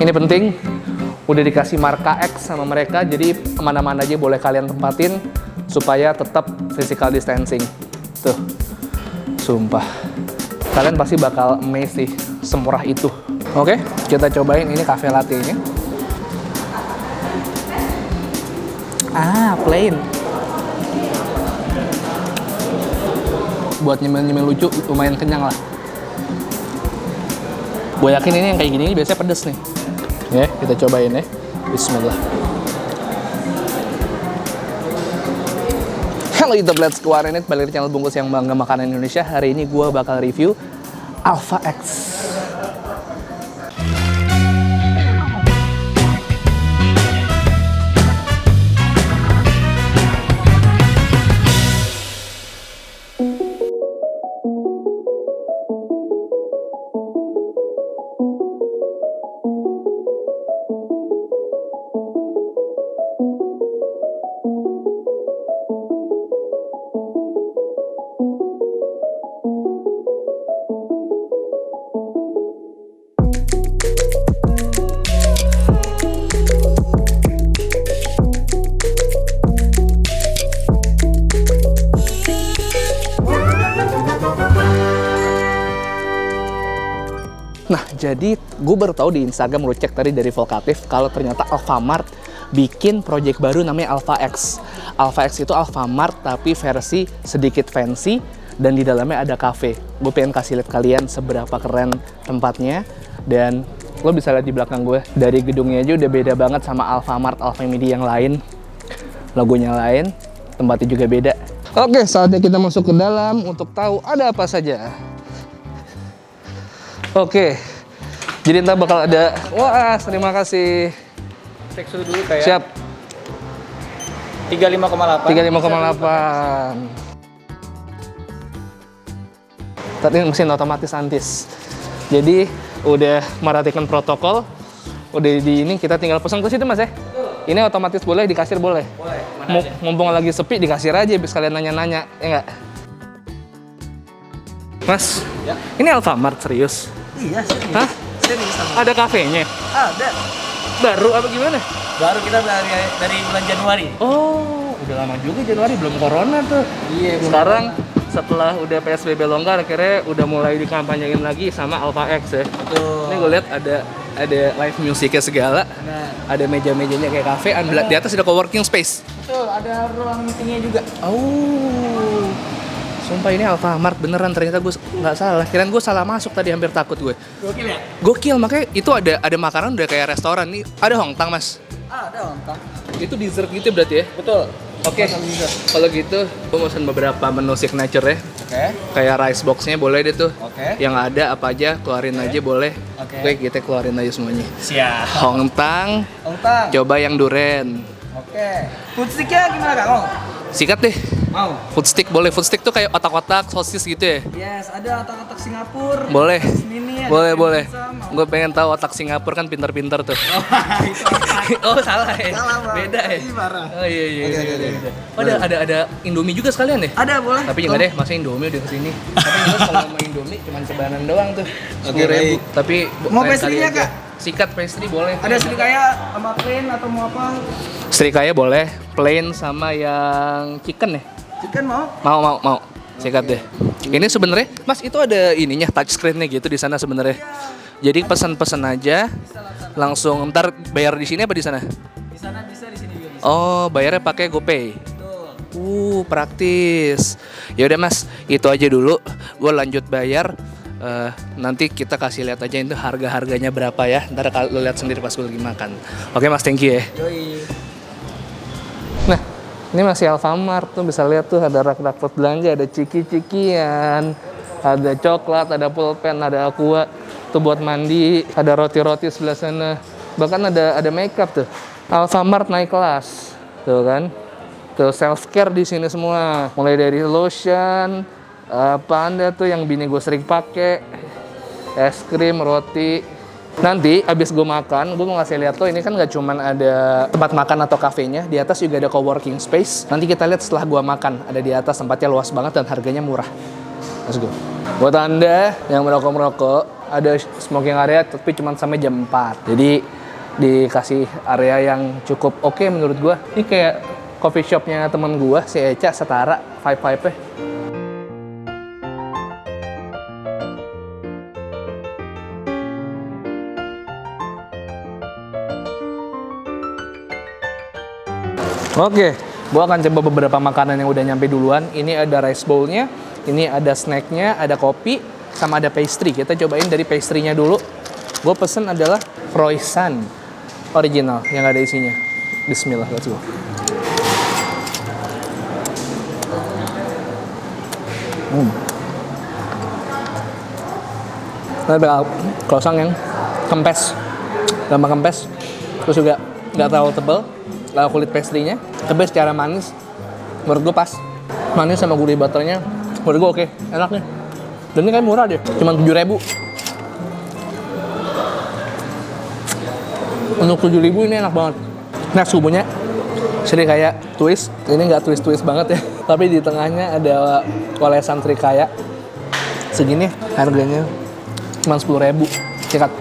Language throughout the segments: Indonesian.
Ini penting, udah dikasih marka X sama mereka, jadi kemana-mana aja boleh kalian tempatin supaya tetap physical distancing. Tuh, sumpah. Kalian pasti bakal amazed sih, semurah itu. Oke, kita cobain ini cafe latte-nya. Plain. Buat nyemil-nyemil lucu, lumayan kenyang lah. Gue yakin ini yang kayak gini biasanya pedes nih. Ya, kita cobain ya. Bismillah. Halo YouTube, let's go Warnet, balik di channel bungkus yang bangga makanan Indonesia. Hari ini gue bakal review Alpha X. Nah, jadi gue baru tahu di Instagram, gue cek tadi dari Volkatif, kalau ternyata Alfamart bikin project baru namanya Alpha X. Alpha X itu Alfamart tapi versi sedikit fancy dan di dalamnya ada cafe. Gue pengen kasih lihat kalian seberapa keren tempatnya, dan lo bisa lihat di belakang gue, dari gedungnya aja udah beda banget sama Alfamart, Alfamidi yang lain. Logonya lain, tempatnya juga beda. Oke, saatnya kita masuk ke dalam untuk tahu ada apa saja. Oke, jadi ntar bakal ada, wah terima kasih. Cek suhu dulu kayak. Siap. 35,8. 35,8. Tadi mesin otomatis antis. Jadi udah merhatikan protokol, udah di ini kita tinggal pesan ke situ mas ya. Ini otomatis boleh, di kasir boleh. Boleh. Mumpung lagi sepi di kasir aja, biar kalian nanya-nanya, ya nggak? Mas, Ya. ini Alfamart serius? Iya, serius. Hah? Serius sama. Ada kafenya? Ada. Baru apa gimana? Baru kita dari bulan Januari. Oh, udah lama juga Januari, belum corona tuh. Iya, Sekarang setelah udah PSBB longgar, akhirnya udah mulai dikampanyein lagi sama Alpha X ya. Betul. Ini gue lihat ada live musiknya segala. Nah, Ada meja-mejanya kayak cafe, di atas ada coworking space. betul, ada ruang meetingnya juga. Oh. Sumpah ini Alfamart beneran, ternyata gue nggak salah. Kirain gue salah masuk tadi, hampir takut gue. Gokil ya? Gokil, makanya itu ada makanan udah kayak restoran nih. Ada hongtang mas. Ada ontang. Itu dessert gitu berarti ya? Betul. Oke, kalau gitu gue pesan beberapa menu signature ya. Oke. Kayak rice box-nya boleh deh tuh. Oke. Yang ada apa aja keluarin aja boleh. Oke. Oke, kita keluarin aja semuanya. Siap. Hongtang, Ontang. coba yang duren. Oke. Food stick-nya gimana Kak Ong? Sikat deh. Mau? Food stick boleh. Food stick tuh kayak otak-otak sosis gitu ya. Yes, ada otak-otak Singapura. Boleh. Mini, ada Boleh, boleh. pizza, mau. Gue pengen tahu otak Singapura kan pinter-pinter tuh. Oh, itu otak. Oh, salah ya. Salah, Bang. Beda ya. Ih, parah. Oh iya iya. Oke, iya, oke, iya, oke. iya. Oh, ada Indomie juga sekalian ya? Ada, boleh. Tapi jangan deh, masa Indomie udah kesini. Tapi gue kalau mau Indomie cuma cebanan doang tuh. Oke, 10.000. baik. Tapi Mau lain kali pastry-nya, aja. Kak? Sikat pastry boleh. Ada serikaya sama plain atau mau apa? Serikaya boleh, plain sama yang chicken ya. Chicken mau? Mau. Sikat deh. Ini sebenarnya, Mas itu ada ininya touchscreen-nya gitu di sana sebenarnya. Jadi pesan-pesan aja, langsung ntar bayar di sini apa di sana? Di sana bisa, di sini juga bisa. Oh, bayarnya pakai GoPay. Betul. Praktis. Ya udah Mas, itu aja dulu. Gue lanjut bayar. Nanti kita kasih lihat aja itu harga-harganya berapa ya. Ntar lo lihat sendiri pas gue lagi makan. Oke Mas, thank you ya. Yoi. Nah, ini masih Alfamart tuh, bisa lihat tuh ada rak-rak buat belanja, ada ciki-cikian, ada coklat, ada pulpen, ada aqua tuh buat mandi, ada roti-roti sebelah sana. Bahkan ada makeup tuh. Alfamart naik kelas. Tuh kan. Tuh self care di sini semua. Mulai dari lotion, apa anda tuh yang bini gue sering pakai, es krim, roti. Nanti abis gue makan, gue mau ngasih lihat tuh, ini kan gak cuman ada tempat makan atau kafenya, di atas juga ada coworking space. Nanti kita lihat setelah gue makan, ada di atas, tempatnya luas banget dan harganya murah. Let's go. Buat anda yang merokok-merokok, ada smoking area tapi cuma sampai jam 4. Jadi dikasih area yang cukup oke menurut gua. Ini kayak coffee shopnya temen gua si Eca setara vibe-nya. Oke, gua akan coba beberapa makanan yang udah nyampe duluan. Ini ada rice bowl-nya, ini ada snack-nya, ada kopi, sama ada pastry. Kita cobain dari pastry-nya dulu. Gue pesen adalah croissant original yang ada isinya. Bismillah, let's go. Ini bakal croissant yang kempes, gampang kempes, terus juga nggak terlalu tebal. Lalu kulit pastry-nya, tapi secara manis menurut gue pas. Manis sama gurih butternya menurut gue oke, enak nih. Dan ini kan murah deh, cuma 7.000. Untuk 7.000 ini enak banget. Next gue punya srikaya twist. Ini nggak twist-twist banget ya, tapi di tengahnya ada olesan srikaya. Segini harganya cuma 10.000. Cekat.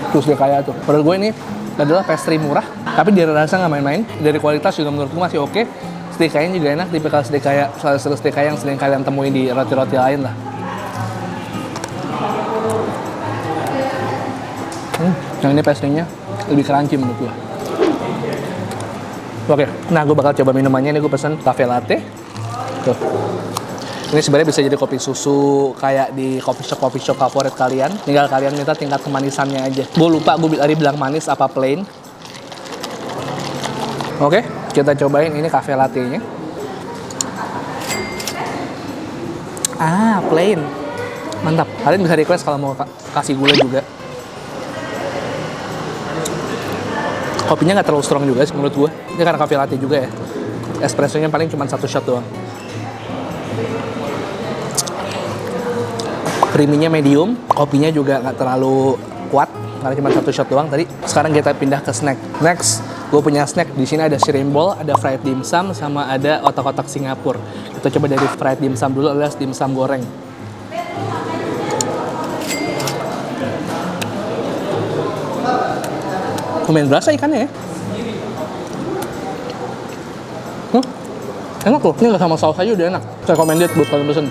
Terus dia kayak tuh. Menurut gue ini adalah pastry murah, tapi dia rasa nggak main-main. Dari kualitas juga menurut gue masih oke. Srikayanya juga enak, tipikal srikaya, salah satu srikaya yang sering kalian temuin di roti-roti lain lah. Yang ini pastry-nya lebih crunchy menurut gue. Oke, nah gue bakal coba minumannya. Ini gue pesen cafe latte. Tuh. Ini sebenarnya bisa jadi kopi susu kayak di coffee shop favorit kalian. Tinggal kalian minta tingkat kemanisannya aja. Gue lupa gue tadi bilang manis apa plain. Oke, kita cobain ini cafe latte-nya. Plain. Mantap. Kalian bisa request kalau mau kasih gula juga. Kopinya nggak terlalu strong juga sih menurut gue. Ini karena cafe latte juga ya. Espressonya paling cuma 1 shot doang. Creamy-nya medium, kopinya juga nggak terlalu kuat karena cuma 1 shot doang tadi. Sekarang kita pindah ke snack. Next, gue punya snack. Di sini ada shrimp ball, ada fried dimsum, sama ada otak-otak Singapura. Kita coba dari fried dimsum dulu, alias dimsum goreng. Lumayan berasa ikannya ya. Enak loh, ini nggak sama saus aja udah enak. Saya recommended buat kalian pesen.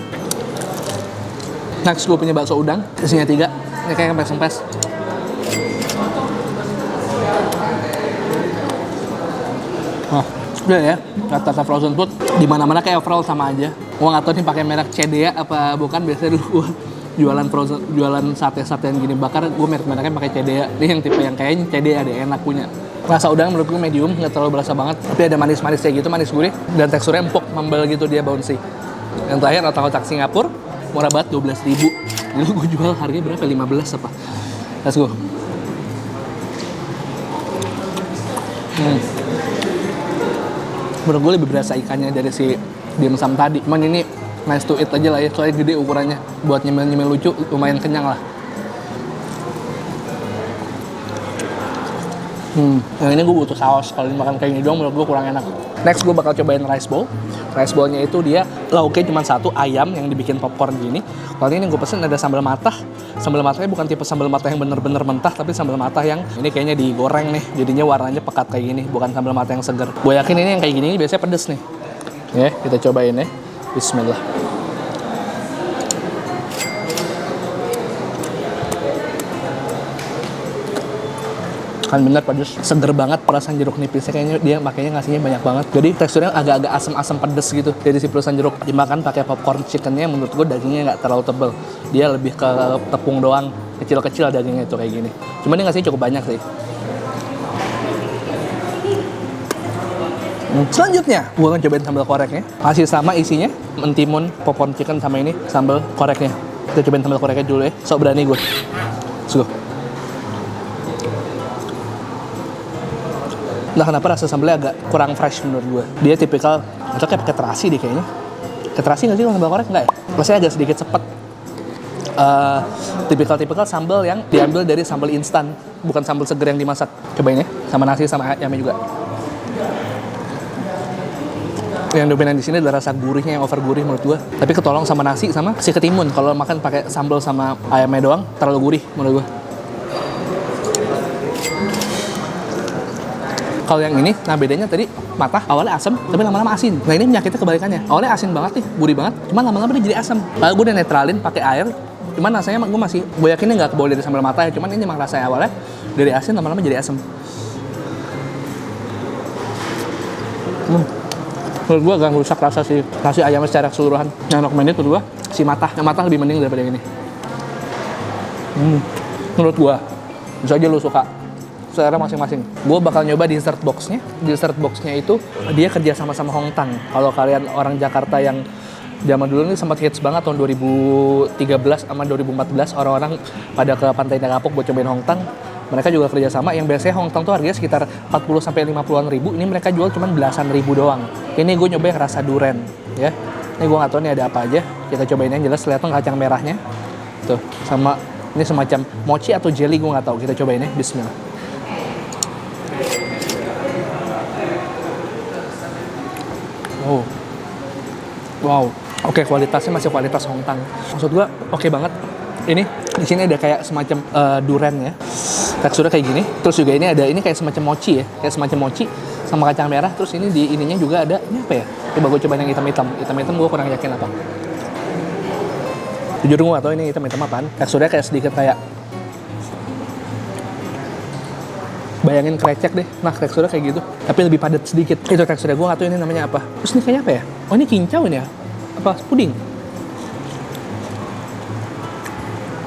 Next, gue punya bakso udang, isinya 3. Ini kayak kempes-kempes. Udah ya, kata frozen food di mana-mana kayak overall sama aja. Gue nggak tahu nih pakai merek CDA apa bukan. Biasanya dulu gue jualan sate-satean gini bakar, gue merek-mereknya pakai CDA. Ini yang tipe yang kayaknya CDA deh, enak punya. Rasa udang menurut gue medium, nggak terlalu berasa banget. Tapi ada manis-manis kayak gitu, manis gurih. Dan teksturnya empuk, membel gitu, dia bouncy. Yang terakhir otak-otak Singapura. Murah banget, 12.000. Dulu gue jual harganya berapa? 15 apa? Let's go. Menurut gue lebih berasa ikannya dari si dimsum tadi. Cuman ini nice to eat aja lah ya, soalnya gede ukurannya. Buat nyemil-nyemil lucu, lumayan kenyang lah. Yang ini gue butuh saus. Kalau dimakan kayak gini doang menurut gue kurang enak. Next gue bakal cobain rice bowl. Rice bowl-nya itu dia lauknya cuma 1, ayam yang dibikin popcorn gini. Kalau ini gue pesen ada sambal matah. Sambal matahnya bukan tipe sambal matah yang bener-bener mentah, tapi sambal matah yang ini kayaknya digoreng nih. Jadinya warnanya pekat kayak gini, bukan sambal matah yang segar. Gue yakin ini yang kayak gini biasanya pedes nih. Ya, kita cobain ya. Bismillah. Kan bener pedes, seger banget. Perasan jeruk nipisnya kayaknya dia makanya ngasihnya banyak banget. Jadi teksturnya agak-agak asam-asam pedes gitu. Dari si perasan jeruk dimakan pakai popcorn chickennya, menurut gue dagingnya nggak terlalu tebel. Dia lebih ke tepung doang, kecil-kecil dagingnya itu kayak gini. Cuma dia ngasihnya cukup banyak sih. Selanjutnya, gue akan cobain sambal koreknya. Masih sama isinya, mentimun, popcorn chicken sama ini sambal koreknya. Kita cobain sambal koreknya dulu ya. Sok berani gue. Let's go. Nah, kenapa rasa sambalnya agak kurang fresh menurut gue. Dia tipikal, atau kayak pakai terasi deh kayaknya. Kayak terasi nggak sih kalau sambal korek? Nggak ya? Rasanya agak sedikit sepet. Tipikal sambal yang diambil dari sambal instan, bukan sambal seger yang dimasak. Cobain ya, sama nasi sama ayamnya juga. Yang dominan di sini adalah rasa gurihnya yang over gurih menurut gua. Tapi ketolong sama nasi sama si ketimun. Kalau makan pakai sambal sama ayamnya doang terlalu gurih menurut gua. Kalau yang ini, nah bedanya tadi mata awalnya asam, tapi lama-lama asin. Nah ini penyakitnya kebalikannya. Awalnya asin banget nih, gurih banget. Cuman lama-lama dia jadi asam. Lalu gue udah netralin pakai air. Cuman rasanya gue yakin nggak kebawa dari sambal mata ya. Cuman ini emang rasanya awalnya dari asin lama-lama jadi asam. Menurut gue agak rusak rasa si nasi ayam secara keseluruhan. Yang recommended menurut gue si mata. Yang mata lebih mending daripada yang ini. Menurut gue, bisa aja lu suka. Selera masing-masing. Gue bakal nyoba dessert box-nya. Dessert box-nya itu dia kerja sama Hong Tang. Kalau kalian orang Jakarta yang zaman dulu ini sempat hits banget tahun 2013 sama 2014 orang-orang pada ke Pantai Negapok buat cobain Hong Tang. Mereka juga kerja sama. Yang biasanya Hong Tang tuh harganya sekitar 40 sampai 50-an ribu. Ini mereka jual cuma belasan ribu doang. Ini gue nyoba yang rasa durian, ya. Ini gue nggak tahu nih ada apa aja. Kita cobain yang jelas kelihatan kacang merahnya. Tuh, sama ini semacam mochi atau jelly gue nggak tahu. Kita cobain ya. Bismillah. Oh, wow, oke, kualitasnya masih kualitas Hong Tang. Maksud gua oke banget. Ini di sini ada kayak semacam durian ya, teksturnya kayak gini. Terus juga ini ada ini kayak semacam mochi ya, kayak semacam mochi sama kacang merah. Terus ini di ininya juga ada ini apa ya? Coba gue cobain yang hitam-hitam. Hitam-hitam gue kurang yakin apa. Jujur gue gak tau ini hitam-hitam apaan. Teksturnya kayak sedikit kayak bayangin krecek deh, nah teksturnya kayak gitu, tapi lebih padat sedikit. Itu teksturnya, gue gak tahu ini namanya apa. Terus ini kayaknya apa ya? Oh ini kincau ini ya? Apa? Puding?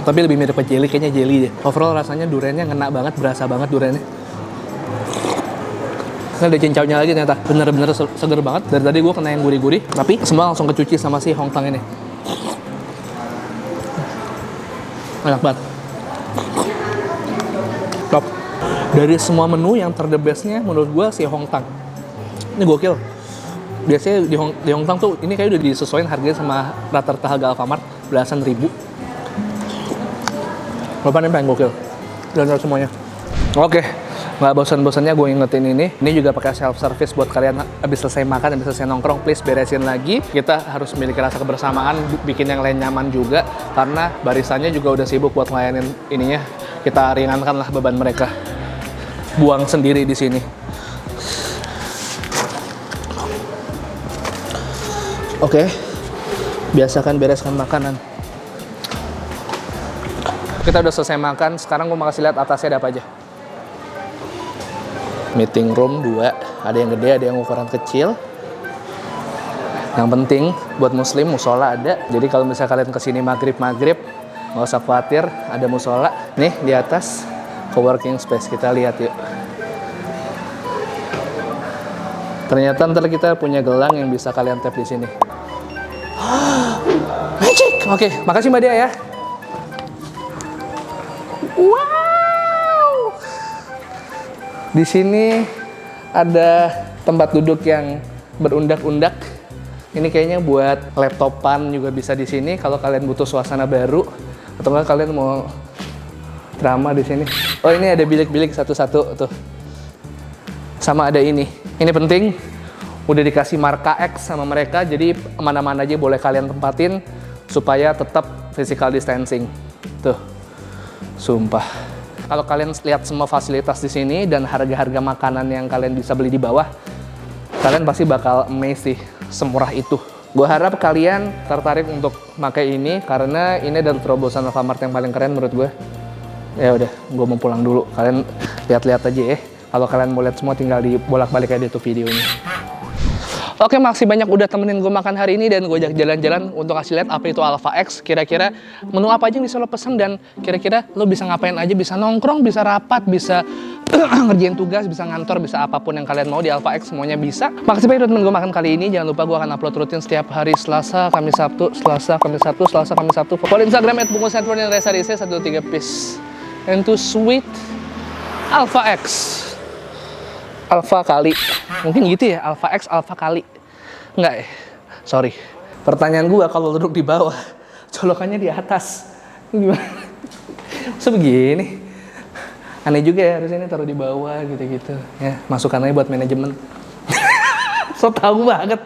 Tapi lebih mirip ke jelly, kayaknya jelly deh. Overall rasanya duriannya ngena banget, berasa banget duriannya. Ini ada cincaunya lagi ternyata, bener-bener seger banget. Dari tadi gue kena yang gurih-gurih, tapi semua langsung kecuci sama si Hong Tang ini. Enak banget. Top. Dari semua menu yang ter-the best-nya menurut gue si Hong Tang. Ini gokil. Biasanya di Hong Tang tuh ini kayak udah disesuaikan harganya sama rata-rata harga Alfamart belasan ribu. Bapak ini paling gokil. Dan semuanya. Oke. Nggak bosan-bosannya gue ingetin ini. Ini juga pakai self-service buat kalian habis selesai makan, habis selesai nongkrong, please beresin lagi. Kita harus memiliki rasa kebersamaan, bikin yang lain nyaman juga. Karena barisannya juga udah sibuk buat ngelayanin ininya. Kita ringankanlah beban mereka. Buang sendiri di sini. Oke. Biasakan bereskan makanan. Kita udah selesai makan, sekarang gue mau kasih lihat atasnya ada apa aja. Meeting room 2, ada yang gede, ada yang ukuran kecil. Yang penting buat muslim, musola ada. Jadi kalau misalnya kalian kesini maghrib, nggak usah khawatir, ada musola. Nih di atas, coworking space, kita lihat yuk. Ternyata ntar kita punya gelang yang bisa kalian tap di sini. Magic! Oke, makasih Mbak Dia ya. Wow! Di sini ada tempat duduk yang berundak-undak. Ini kayaknya buat laptopan juga bisa di sini kalau kalian butuh suasana baru atau enggak kalian mau drama di sini. Oh, ini ada bilik-bilik satu-satu tuh. Sama ada ini. Ini penting. Udah dikasih marka X sama mereka, jadi mana-mana aja boleh kalian tempatin supaya tetap physical distancing. Tuh. Sumpah. Kalau kalian lihat semua fasilitas di sini dan harga-harga makanan yang kalian bisa beli di bawah, kalian pasti bakal amazed sih, semurah itu. Gue harap kalian tertarik untuk pakai ini karena ini adalah terobosan Alfamart yang paling keren menurut gue. Ya udah, gue mau pulang dulu. Kalian lihat-lihat aja ya. Kalau kalian mau lihat semua tinggal dibolak-balik aja tuh videonya. Oke, makasih banyak udah temenin gue makan hari ini dan gue ajak jalan-jalan untuk kasih lihat apa itu Alpha X. Kira-kira menu apa aja yang bisa lo pesen dan kira-kira lo bisa ngapain aja, bisa nongkrong, bisa rapat, bisa ngerjain tugas, bisa ngantor, bisa apapun yang kalian mau di Alpha X, semuanya bisa. Makasih banyak udah temen gue makan kali ini. Jangan lupa gue akan upload rutin setiap hari Selasa, Kamis, Sabtu, Selasa, Kamis, Sabtu, Selasa, Kamis, Sabtu. Follow Instagram @bungkusnetwork dan Resa 13 piece. And to sweet Alpha X. Alpha kali. Mungkin gitu ya, Alpha X, Alpha kali. Enggak ya? Sorry. Pertanyaan gue kalau duduk di bawah, colokannya di atas. Gimana? So begini. Aneh juga ya, harusnya ini taruh di bawah gitu-gitu. Ya, masukan aja buat manajemen. So tahu banget.